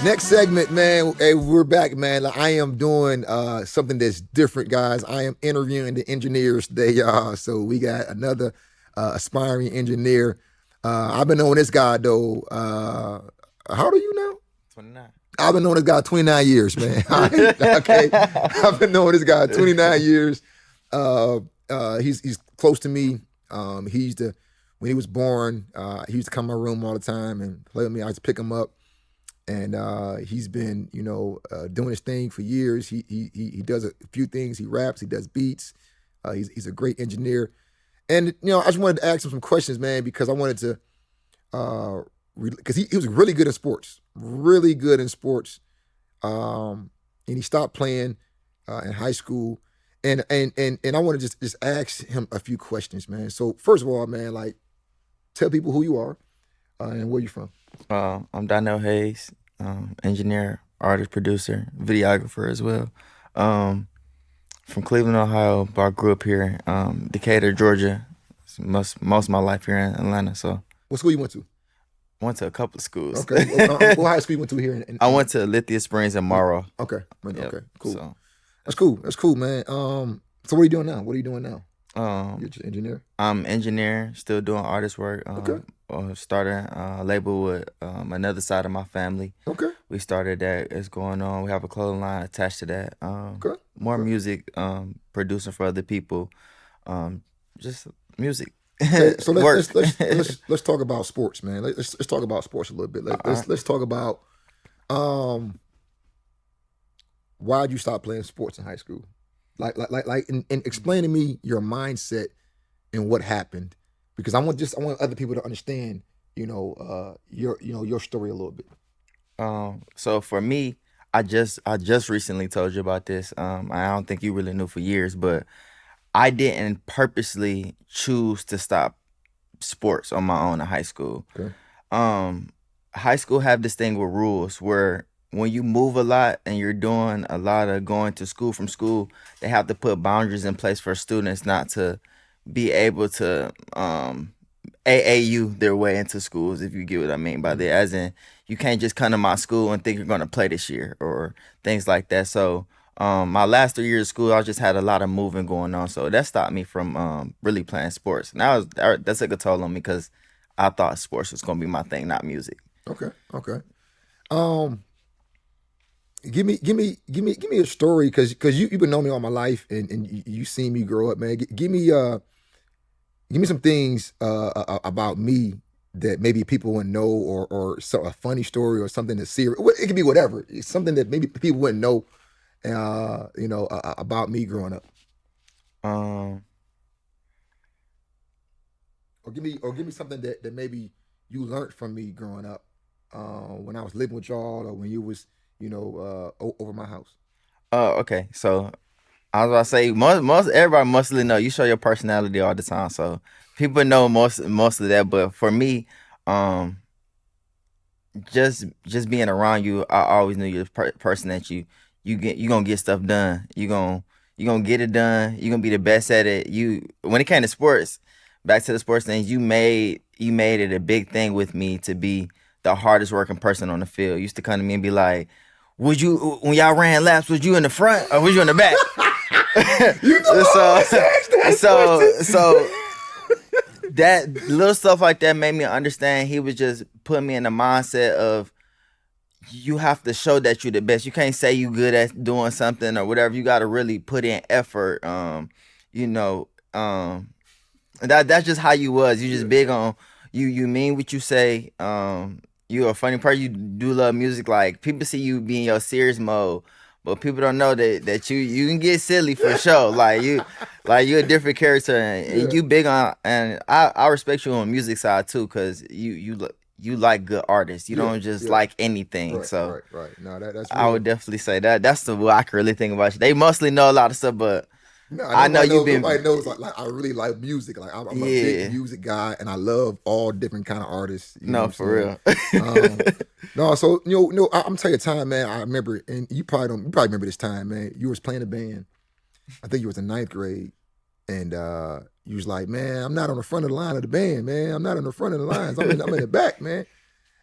Next segment, man. Hey, we're back, man. Like, I am doing something that's different, guys. I am interviewing the engineers today, y'all. So we got another aspiring engineer. I've been knowing this guy though. How old are you now? 29. I've been knowing this guy 29 years, man. All right? Okay, I've been knowing this guy 29 years. He's close to me. He used to, when he was born, he used to come to my room all the time and play with me. I used to pick him up. And he's been, doing his thing for years. He does a few things. He raps. He does beats. He's a great engineer. And I just wanted to ask him some questions, man, because I wanted to, because he was really good in sports, really good in sports. And he stopped playing in high school. And I want to just ask him a few questions, man. So first of all, man, like, tell people who you are and where you're from. I'm Donnell Hayes, engineer, artist, producer, videographer as well. From Cleveland, Ohio, but I grew up here. Decatur, Georgia. Most of my life here in Atlanta. So What school you went to? went to a couple of schools. Okay. What high school you went to here? I went to Lithia Springs and Morrow. Okay. Yep. Okay. Cool. So, That's cool. That's cool, man. So what are you doing now? What are you doing now? You're just an engineer? I'm engineer, still doing artist work. Okay. Started a label with another side of my family. Okay. We started that. It's going on. We have a clothing line attached to that. Okay. More music, producing for other people. Just music. Okay, so Work. let's talk about sports, man. Let's talk about sports a little bit. Let's talk about why'd you stop playing sports in high school? And explain to me your mindset and what happened, because I want other people to understand, your story a little bit. So for me, I just recently told you about this. I don't think you really knew for years, but I didn't purposely choose to stop sports on my own in high school. Okay. High school have this thing with rules where when you move a lot and you're doing a lot of going to school from school, they have to put boundaries in place for students not to be able to AAU their way into schools, if you get what I mean by that. As in, you can't just come to my school and think you're going to play this year or things like that. So my last 3 years of school, I just had a lot of moving going on. So that stopped me from really playing sports. And that took a toll on me because I thought sports was going to be my thing, not music. Okay. Okay. Give me a story, because you've been knowing me all my life, and you seen me grow up, man. Give me some things about me that maybe people wouldn't know, or a funny story or something that's serious. It could be whatever. It's something that maybe people wouldn't know, about me growing up. Um, Or give me something that maybe you learned from me growing up, when I was living with y'all, or when you was over my house. okay. So I was about to say most everybody mostly know you show your personality all the time, so people know most of that. But for me, um, just being around you, I always knew you're the person that you gonna get stuff done. You gonna get it done. You gonna be the best at it. You when it came to sports, back to the sports things, you made it a big thing with me to be the hardest working person on the field. You used to come to me and be like, "Would you when y'all ran laps? Was you in the front or was you in the back?" You know I always ask that question. so that little stuff like that made me understand he was just putting me in the mindset of you have to show that you're the best. You can't say you good at doing something or whatever. You got to really put in effort. You know, that's just how you was. You just big on you mean what you say. You a funny person. You do love music. Like people see you be in your serious mode, but people don't know that you can get silly for sure. You're a different character, and you big on. And I respect you on the music side too, cause you like good artists. You don't just like anything. Right, So right. No, that's I real. would definitely say that. That's the what I can really think about you. They mostly know a lot of stuff, but No, I know you've been. nobody knows, like I really like music. Like I'm a Yeah. big music guy, and I love all different kind of artists. You know No, what I'm for saying? real. No, so I'm tell you a time, man. I remember, and you probably remember this time, man. You was playing a band. I think you was in ninth grade, and you was like, man, I'm not on the front of the line of the band, man. I'm not on the front of the lines. I'm in the back, man.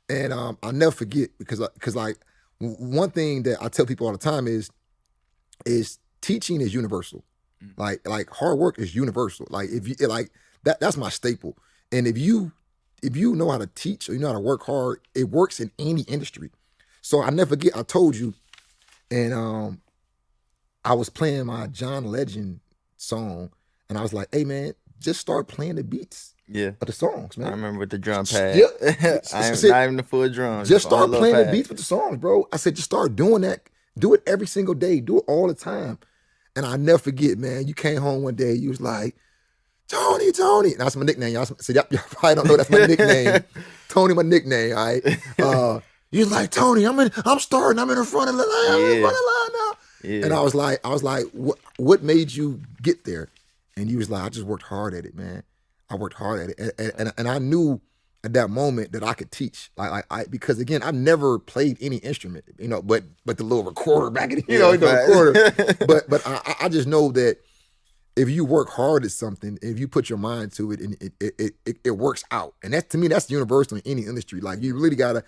And I'll never forget, because like one thing that I tell people all the time is teaching is universal. Like hard work is universal. Like if you like that's my staple. And if you know how to teach or you know how to work hard, it works in any industry. So I never forget, I told you, and I was playing my John Legend song, and I was like, hey man, just start playing the beats of the songs, man. I remember with the drum pad. Yep. I'm not even the full drums. Just start playing the pad. beats with the songs, bro. I said, just start doing that. Do it every single day. Do it all the time. And I never forget, man, you came home one day, you was like, Tony. And that's my nickname. Y'all said, y'all probably don't know that's my nickname. Tony, my nickname, all right? You was like, Tony, I'm starting. I'm in the front of the line. I'm in the front of the line now. Yeah. And I was like, what made you get there? And you was like, I just worked hard at it, man. I worked hard at it. And I knew at that moment that I could teach. Because again, I've never played any instrument, but the little recorder back in, the recorder. But I just know that if you work hard at something, if you put your mind to it, and it works out. And that, to me, that's universal in any industry. Like, you really gotta,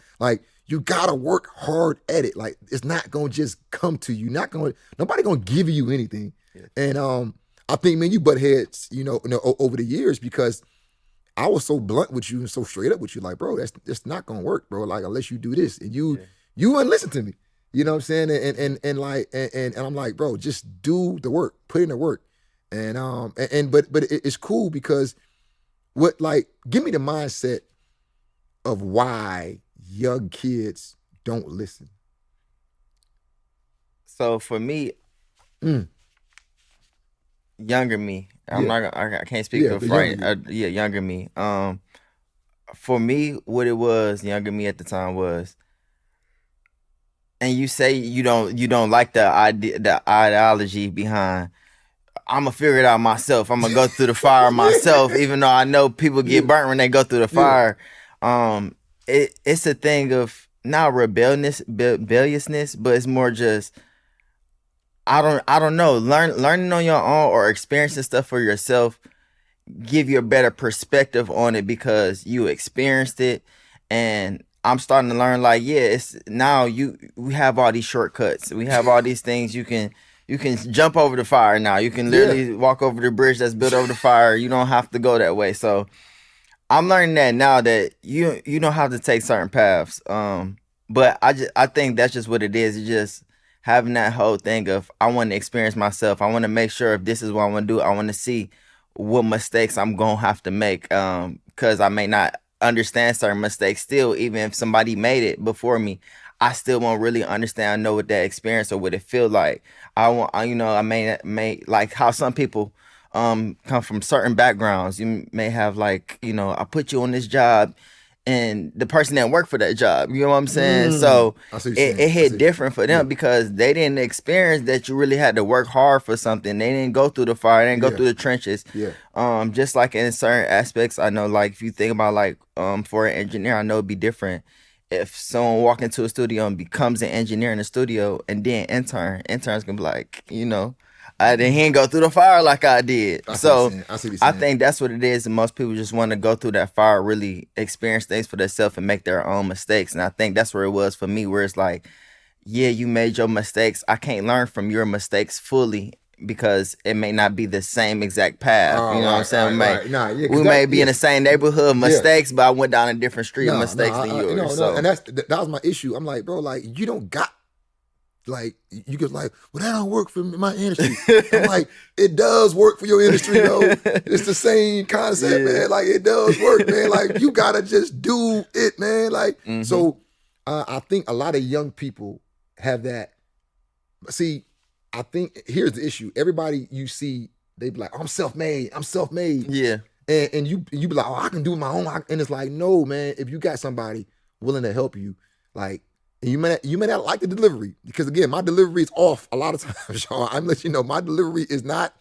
you gotta work hard at it. Like, it's not gonna just come to you. Nobody gonna give you anything. Yeah. And I think, man, you butt heads, over the years, because I was so blunt with you and so straight up with you. Like, bro, that's not gonna work, bro. Like, unless you do this, and you wouldn't listen to me. You know what I'm saying? And I'm like, bro, just do the work, put in the work. But it's cool because give me the mindset of why young kids don't listen. So for me, younger me, I can't speak for Frank. Younger me. For me, what it was, younger me at the time was, and you say you don't like the ideology behind, I'm gonna figure it out myself. I'm gonna go through the fire myself, even though I know people get burnt when they go through the fire. It's a thing of not rebelliousness, but it's more just, I don't know, learning on your own or experiencing stuff for yourself give you a better perspective on it because you experienced it. And I'm starting to learn, it's now we have all these shortcuts. We have all these things you can jump over the fire now. You can literally walk over the bridge that's built over the fire. You don't have to go that way. So I'm learning that now, that you don't have to take certain paths. But I think that's just what it is. It's just having that whole thing of, I want to experience myself. I want to make sure if this is what I want to do, I want to see what mistakes I'm going to have to make. Because I may not understand certain mistakes still, even if somebody made it before me. I still won't really understand, know what that experience or what it feel like. I may like how some people come from certain backgrounds. You may have I put you on this job and the person didn't work for that job. You know what I'm saying? So it hit different for them because they didn't experience that you really had to work hard for something. They didn't go through the fire, they didn't go through the trenches. Yeah. Just like in certain aspects, I know, if you think about for an engineer, I know it'd be different. If someone walk into a studio and becomes an engineer in the studio and then interns can be like, I didn't go through the fire like I did. I think that's what it is. And most people just want to go through that fire, really experience things for themselves and make their own mistakes. And I think that's where it was for me, where it's like, yeah, you made your mistakes. I can't learn from your mistakes fully because it may not be the same exact path. You know what I'm saying? We may be in the same neighborhood of mistakes, but I went down a different street of mistakes than yours. And that was my issue. I'm like, bro, you don't got, you get well, that don't work for my industry. I'm like, it does work for your industry, though. It's the same concept, man. It does work, man. You gotta just do it, man. So I think a lot of young people have that. See, I think here's the issue. Everybody you see, they be like, I'm self-made. Yeah. And you be like, I can do my own. And it's like, no, man, if you got somebody willing to help you, and you may not like the delivery, because again, my delivery is off a lot of times, y'all. I'm letting you know my delivery is not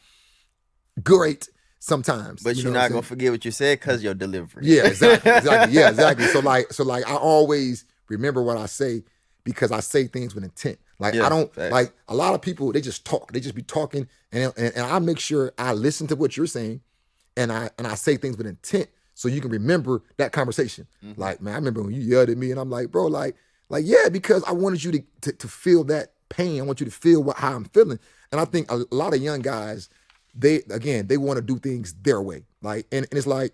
great sometimes. But you're not gonna forget what you said because your delivery. Yeah, exactly. Yeah, exactly. So I always remember what I say because I say things with intent. I don't a lot of people, they just talk. They just be talking, and I make sure I listen to what you're saying, and I say things with intent so you can remember that conversation. Man, I remember when you yelled at me, and I'm like, bro, Like, yeah, because I wanted you to feel that pain. I want you to feel how I'm feeling. And I think a lot of young guys, they want to do things their way. Like, and it's like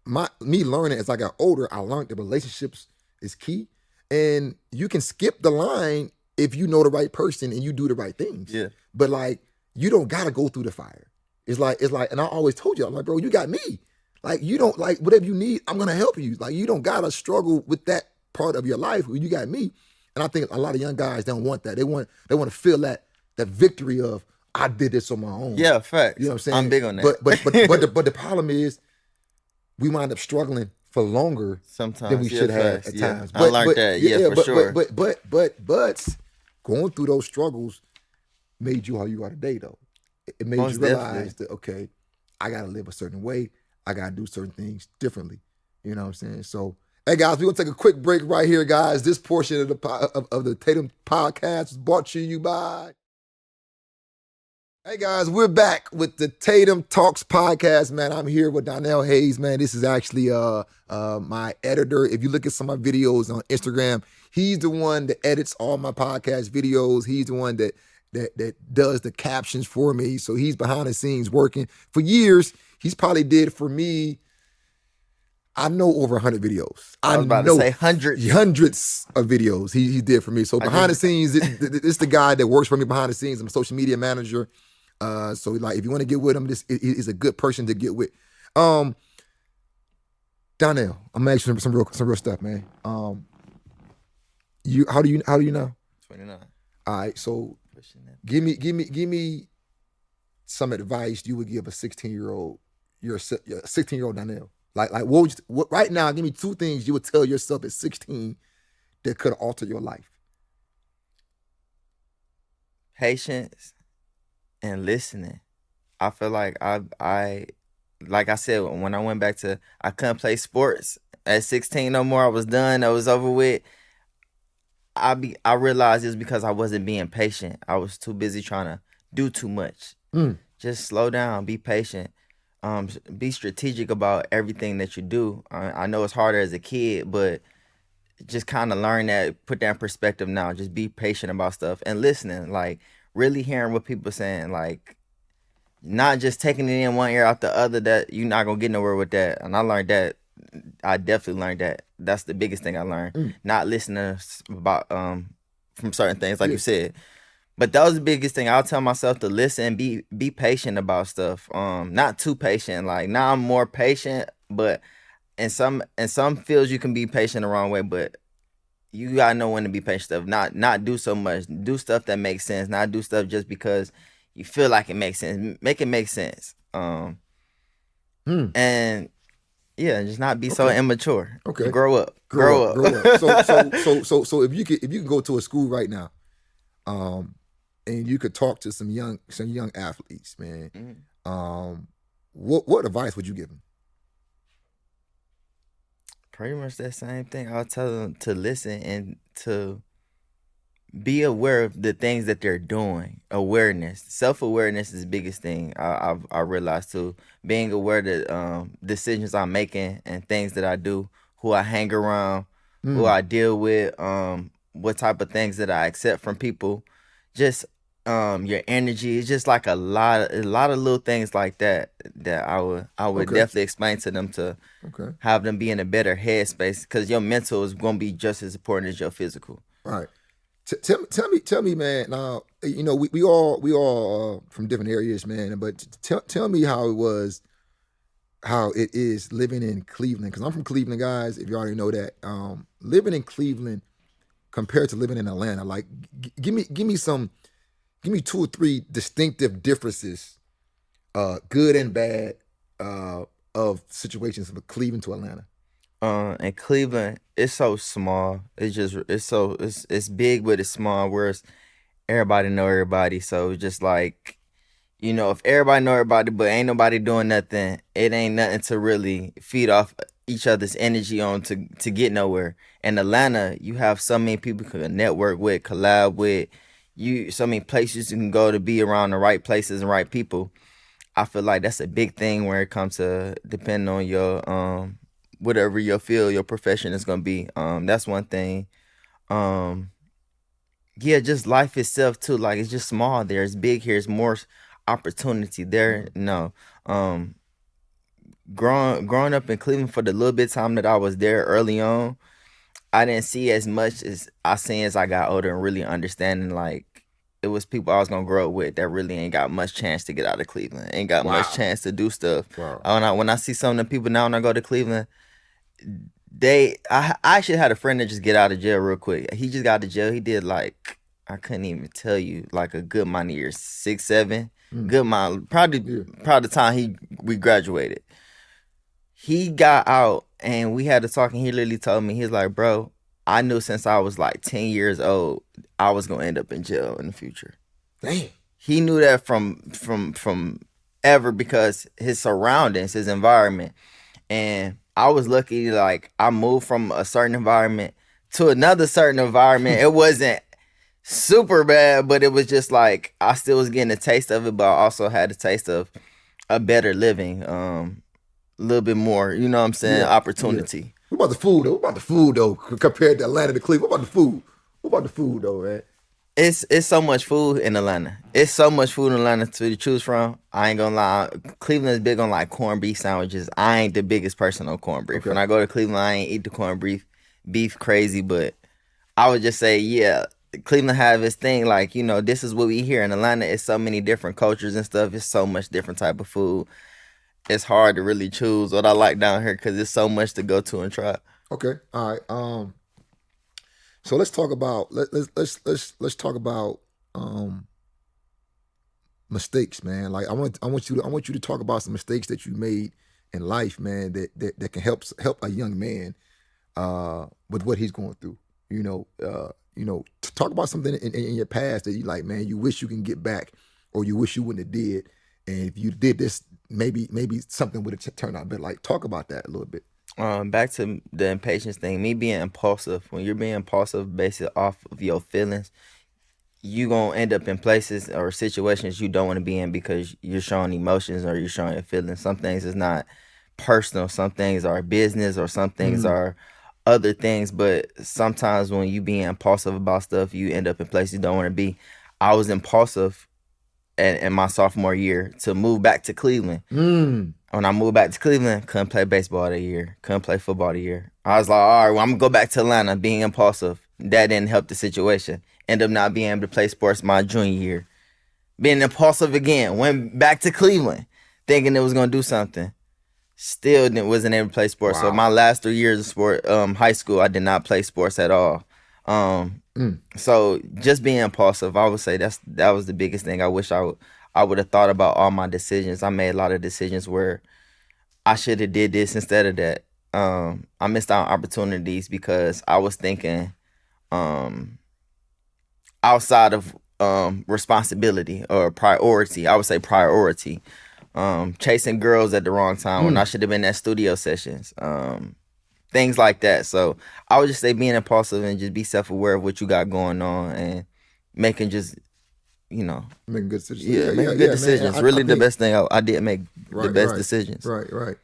me learning as I got older, I learned that relationships is key. And you can skip the line if you know the right person and you do the right things. Yeah. But like, you don't gotta go through the fire. It's like, and I always told you, I'm like, bro, you got me. Like, you don't, like, whatever you need, I'm gonna help you. Like, you don't gotta struggle with that part of your life. You got me. And I think a lot of young guys don't want that. They want to feel that victory of, I did this on my own. Yeah, facts. You know what I'm saying? I'm big on that. But the problem is, we wind up struggling for longer sometimes than we should have at times. I learned that, for sure. But going through those struggles made you how you are today, though. It made you realize that, okay, I got to live a certain way. I got to do certain things differently. You know what I'm saying? So, hey, guys, we're going to take a quick break right here, guys. This portion of the Tatum Podcast is brought to you by... Hey guys, we're back with the Tatum Talks podcast, man. I'm here with Donnell Hayes, man. This is actually my editor. If you look at some of my videos on Instagram, he's the one that edits all my podcast videos. He's the one that does the captions for me. So he's behind the scenes working. For years, he's probably did for me, I know, over 100 videos. I was about to say hundreds. Hundreds of videos he did for me. So behind the scenes, it's the guy that works for me behind the scenes. I'm a social media manager. So like, if you want to get with him, this is a good person to get with. Donnell, I'm gonna ask you some real stuff, man. You how do you know? 29. All right, so give me some advice you would give a 16-year-old, your 16-year-old Donnell. Like what right now? Give me 2 things you would tell yourself at 16 that could alter your life. Patience and listening. I feel like I like I said, when I went back to, I couldn't play sports at 16 no more. I was done. I was over with. I realized it's because I wasn't being patient. I was too busy trying to do too much. Just slow down, be patient. Be strategic about everything that you do. I know it's harder as a kid, but just kind of learn that, put that in perspective now. Just be patient about stuff and listening, like really hearing what people saying, like not just taking it in one ear out the other, that you're not gonna get nowhere with that. And I learned that. I definitely learned that. That's the biggest thing I learned. Not listening about from certain things, like you said. But that was the biggest thing. I'll tell myself to listen, be patient about stuff. Not too patient. Like now I'm more patient, but in some fields you can be patient the wrong way, but you gotta know when to be patient. Stuff. Not do so much. Do stuff that makes sense. Not do stuff just because you feel like it makes sense. Make it make sense. And yeah, just not be so immature. Okay. Grow up. So if you can go to a school right now, and you could talk to some young athletes, man. What advice would you give them? Pretty much that same thing. I'll tell them to listen and to be aware of the things that they're doing. Awareness, self-awareness is the biggest thing. I realized too. Being aware that decisions I'm making and things that I do, who I hang around, who I deal with, what type of things that I accept from people, just your energy. It's just like a lot of little things like that I would definitely explain to them to have them be in a better headspace, because your mental is gonna be just as important as your physical. All right. Tell me, man. Now, you know, we all from different areas, man. But tell me how it is living in Cleveland, because I'm from Cleveland, guys. If you already know that, living in Cleveland compared to living in Atlanta, like give me 2 or 3 distinctive differences, good and bad, of situations from Cleveland to Atlanta. In Cleveland, it's so small. It's big, but it's small. Whereas everybody know everybody, so it's just like, you know, if everybody know everybody, but ain't nobody doing nothing, it ain't nothing to really feed off each other's energy on to get nowhere. In Atlanta, you have so many people you can network with, collab with. So many places you can go to be around the right places and right people. I feel like that's a big thing when it comes to depending on your whatever your field, your profession is gonna be. That's one thing. Um, yeah, just life itself too. Like it's just small there. It's big here. It's more opportunity there. No. Um, growing up in Cleveland for the little bit of time that I was there early on, I didn't see as much as I seen as I got older and really understanding like it was people I was gonna grow up with that really ain't got much chance to get out of Cleveland, ain't got much Wow. chance to do stuff. Wow. When I see some of the people now when I go to Cleveland, I actually had a friend that just get out of jail real quick. He just got out of jail. He did like I couldn't even tell you like a good amount of years, 6, 7, good amount. Probably Yeah. the time we graduated. He got out and we had to talk and he literally told me, he's like, bro, I knew since I was like 10 years old, I was gonna end up in jail in the future. Damn. He knew that from ever because his surroundings, his environment. And I was lucky, like I moved from a certain environment to another certain environment. It wasn't super bad, but it was just like I still was getting a taste of it, but I also had a taste of a better living. A little bit more, you know what I'm saying, Yeah. opportunity. What about the food though? What about the food though? Compared to Atlanta to Cleveland, what about the food? What about the food though, man? It's so much food in Atlanta. It's so much food in Atlanta to choose from. I ain't gonna lie. Cleveland is big on like corned beef sandwiches. I ain't the biggest person on corned beef. Okay. When I go to Cleveland, I ain't eat the corned beef crazy, but I would just say, yeah, Cleveland have its thing. Like, you know, this is what we hear in Atlanta. It's so many different cultures and stuff. It's so much different type of food. It's hard to really choose what I like down here because there's so much to go to and try. Okay. All right. So let's talk about let's talk about mistakes, man. Like I want you to talk about some mistakes that you made in life, man, that can help a young man with what he's going through. To talk about something in your past that you like, man, you wish you can get back, or you wish you wouldn't have did, and if you did this, maybe something would have turned out better. Like, talk about that a little bit. Back to the impatience thing. Me being impulsive. When you're being impulsive, based off of your feelings, you gonna end up in places or situations you don't want to be in because you're showing emotions or you're showing your feelings. Some things is not personal. Some things are business, or some things are other things. But sometimes when you being impulsive about stuff, you end up in places you don't want to be. I was impulsive in my sophomore year to move back to Cleveland. When I moved back to Cleveland, couldn't play baseball that year, couldn't play football that year. I was like, all right, well, I'm gonna go back to Atlanta, being impulsive. That didn't help the situation. End up not being able to play sports my junior year. Being impulsive again, went back to Cleveland, thinking it was gonna do something. Still wasn't able to play sports. So Wow. my last 3 years of sport, high school, I did not play sports at all. So just being impulsive, I would say that was the biggest thing. I wish I would have thought about all my decisions. I made a lot of decisions where I should have did this instead of that. I missed out on opportunities because I was thinking outside of responsibility or priority. I would say priority. Chasing girls at the wrong time when I should have been at studio sessions. Things like that. So I would just say being impulsive and just be self-aware of what you got going on and making just, Making good decisions. making good decisions. Man. Really I the think, best thing I did make the best right, decisions. right.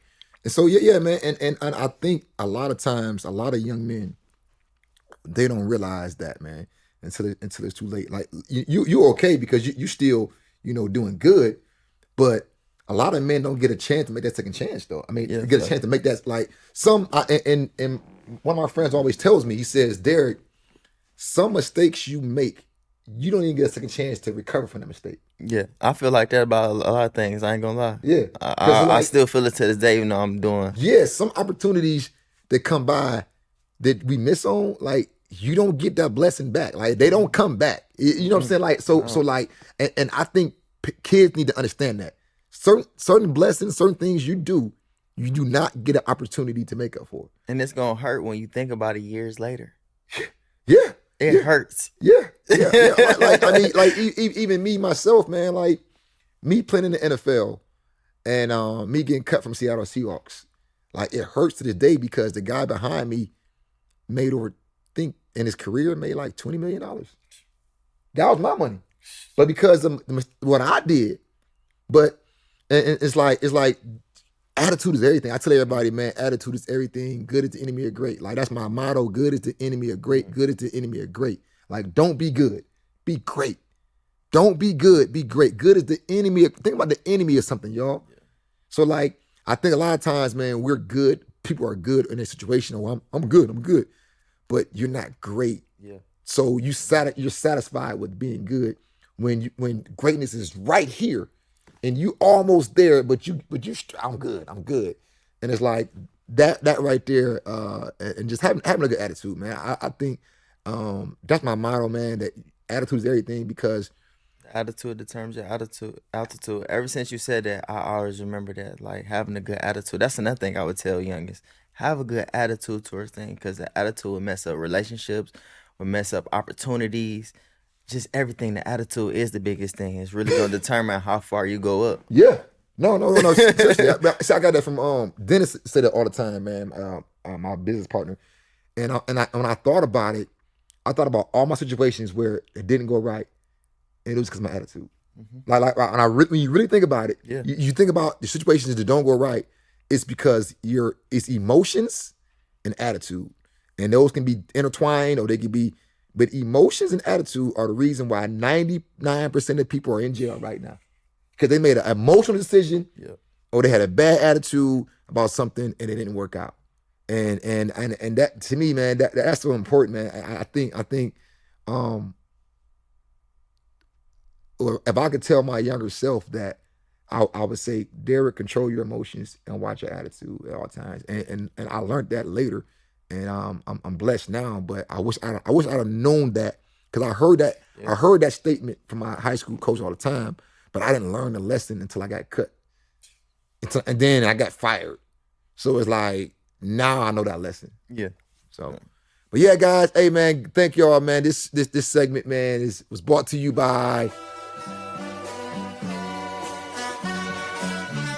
And so yeah, man. And I think a lot of times, a lot of young men, they don't realize that, man, until it's too late. Like, you're okay because you still doing good, but a lot of men don't get a chance to make that second chance, though. I mean, Yeah, get a chance to make that, like, and one of my friends always tells me, he says, Derek, some mistakes you make, you don't even get a second chance to recover from that mistake. Yeah, I feel like that about a lot of things. I ain't gonna lie. Yeah, I still feel it to this day, even though I'm doing. Yeah, some opportunities that come by that we miss on, like, you don't get that blessing back. Like, they don't come back. You know what I'm saying? Like, so like, and I think kids need to understand that certain blessings, certain things you do not get an opportunity to make up for. And it's gonna hurt when you think about it years later. Yeah. It hurts. Yeah. Like, I mean, like, even me myself, man, like, me playing in the NFL and me getting cut from Seattle Seahawks, like, it hurts to this day because the guy behind me made over, think in his career, made like $20 million. That was my money, but because of what I did, but and it's like attitude is everything. I tell everybody, man, attitude is everything. Good is the enemy of great. Like, that's my motto. Good is the enemy of great. Good is the enemy of great. Like, don't be good. Be great. Don't be good. Be great. Good is the enemy. Think about the enemy of something, y'all. Yeah. So, like, I think a lot of times, man, we're good. People are good in a situation. Oh, I'm good. I'm good. But you're not great. Yeah. So you're satisfied with being good when greatness is right here. And you almost there, but I'm good. I'm good. And it's like that right there, and just having a good attitude, man. I think that's my motto, man. That attitude is everything, because attitude determines your altitude. Ever since you said that, I always remember that, like, having a good attitude. That's another thing I would tell youngest. Have a good attitude towards things, because the attitude will mess up relationships, will mess up opportunities. Just everything. The attitude is the biggest thing. It's really gonna determine how far you go up. Yeah. No. Seriously, I got that from Dennis said it all the time, man. My business partner, and when I thought about it, I thought about all my situations where it didn't go right, and it was because of my attitude. Mm-hmm. Like when you really think about it, yeah. You think about the situations that don't go right, it's because it's emotions and attitude, and those can be intertwined, or they can be. But emotions and attitude are the reason why 99% of people are in jail right now. Because they made an emotional decision, yeah, or they had a bad attitude about something and it didn't work out. And that, to me, man, that's so important, man. I think or if I could tell my younger self that, I would say, Derek, control your emotions and watch your attitude at all times. And I learned that later. And I'm blessed now, but I wish I'd have known that, because I heard that, yeah. I heard that statement from my high school coach all the time, but I didn't learn the lesson until I got cut, and then I got fired. So it's like, now I know that lesson. Yeah. So, yeah. But yeah, guys, hey man, thank y'all, man. This segment, man, was brought to you by